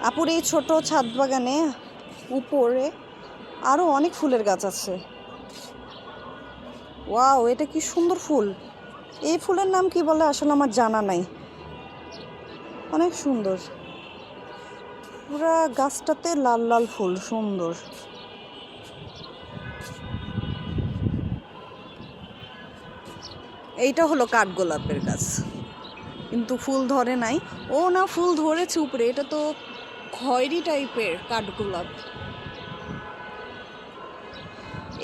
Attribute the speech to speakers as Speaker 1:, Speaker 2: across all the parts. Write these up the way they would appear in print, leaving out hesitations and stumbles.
Speaker 1: আপুর এই ছোট ছাদ বাগানে উপরে আরো অনেক ফুলের গাছ আছে। ওয়াও, এটা কি সুন্দর ফুল! এই ফুলের নাম কি বলে আসলে আমার জানা নাই। অনেক সুন্দর, পুরা গাছটাতে লাল লাল ফুল, সুন্দর। এইটা হলো কাঠগোলাপের গাছ, কিন্তু ফুল ধরে নাই। ও না, ফুল ধরেছে উপরে। এটা তো খয়েরি টাইপের কাঠগোলাপ।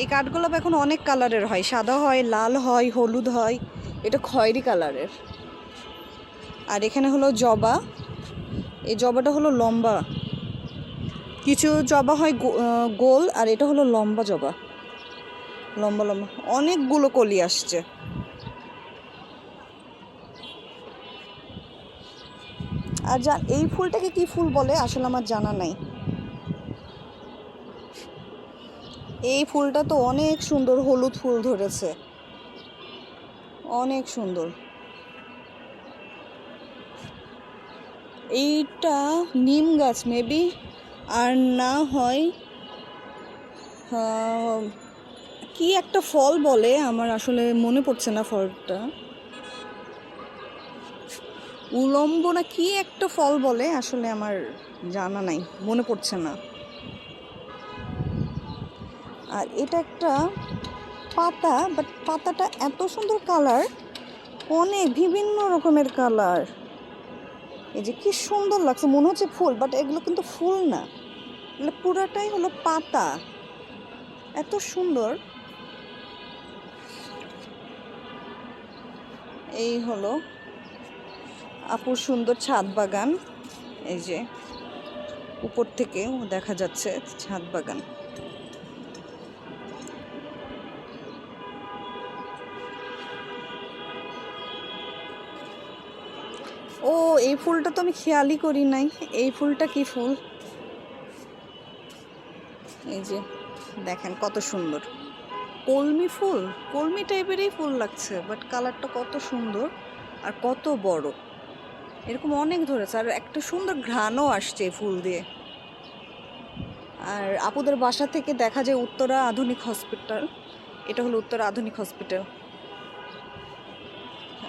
Speaker 1: এই কাঠগোলাপ এখন অনেক কালারের হয়, সাদা হয়, লাল হয়, হলুদ হয়। এটা খয়েরি কালারের। আর এখানে হলো জবা। এই জবাটা হলো লম্বা, কিছু জবা হয় গোল, আর এটা হলো লম্বা জবা, লম্বা লম্বা। অনেকগুলো কলি আসছে। আর এই ফুলটাকে কি ফুল বলে আসলে আমার জানা নাই। এই ফুলটা তো অনেক সুন্দর, হলুদ ফুল ধরেছে, অনেক সুন্দর। এইটা নিম গাছ মেবি, আর না হয় কি একটা ফল বলে, আমার আসলে মনে পড়ছে না ফলটা। উলম্ব না কি একটা ফল বলে, আসলে আমার জানা নাই, মনে পড়ছে না। আর এটা একটা পাতা, বাট পাতাটা এত সুন্দর কালার, অনেক বিভিন্ন রকমের কালার। এই যে কি সুন্দর লাগছে, মনে হচ্ছে ফুল, বাট এগুলো কিন্তু ফুল না, এগুলো পুরাটাই হলো পাতা। এত সুন্দর। এই হলো আপুর সুন্দর ছাদ বাগান। এই যে উপর থেকে দেখা যাচ্ছে ছাদ বাগান। ও, এই ফুলটা তো আমি খেয়ালই করি নাই। এই ফুলটা কি ফুল? এই যে দেখেন কত সুন্দর, কলমি ফুল, কলমি টাইপেরই ফুল লাগছে, বাট কালারটা কত সুন্দর আর কত বড়। এরকম অনেক ধরেছে, আর একটা সুন্দর ঘ্রাণও আসছে ফুল দিয়ে। আর আপুদের বাসা থেকে দেখা যায় উত্তরা আধুনিক হসপিটাল। এটা হলো উত্তরা আধুনিক হসপিটাল।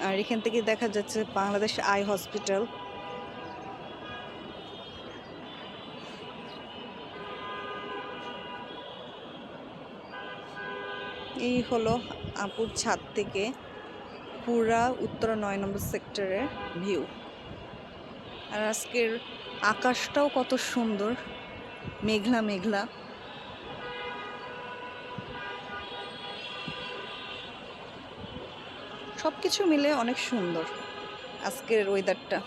Speaker 1: আর এখান থেকে দেখা যাচ্ছে বাংলাদেশ আই হসপিটাল। এই হলো আপুর ছাদ থেকে পুরা উত্তরা 9 নম্বর সেক্টরের ভিউ। আর আজকের আকাশটাও কত সুন্দর, মেঘলা মেঘলা। সব কিছু মিলে অনেক সুন্দর আজকের ওয়েদারটা।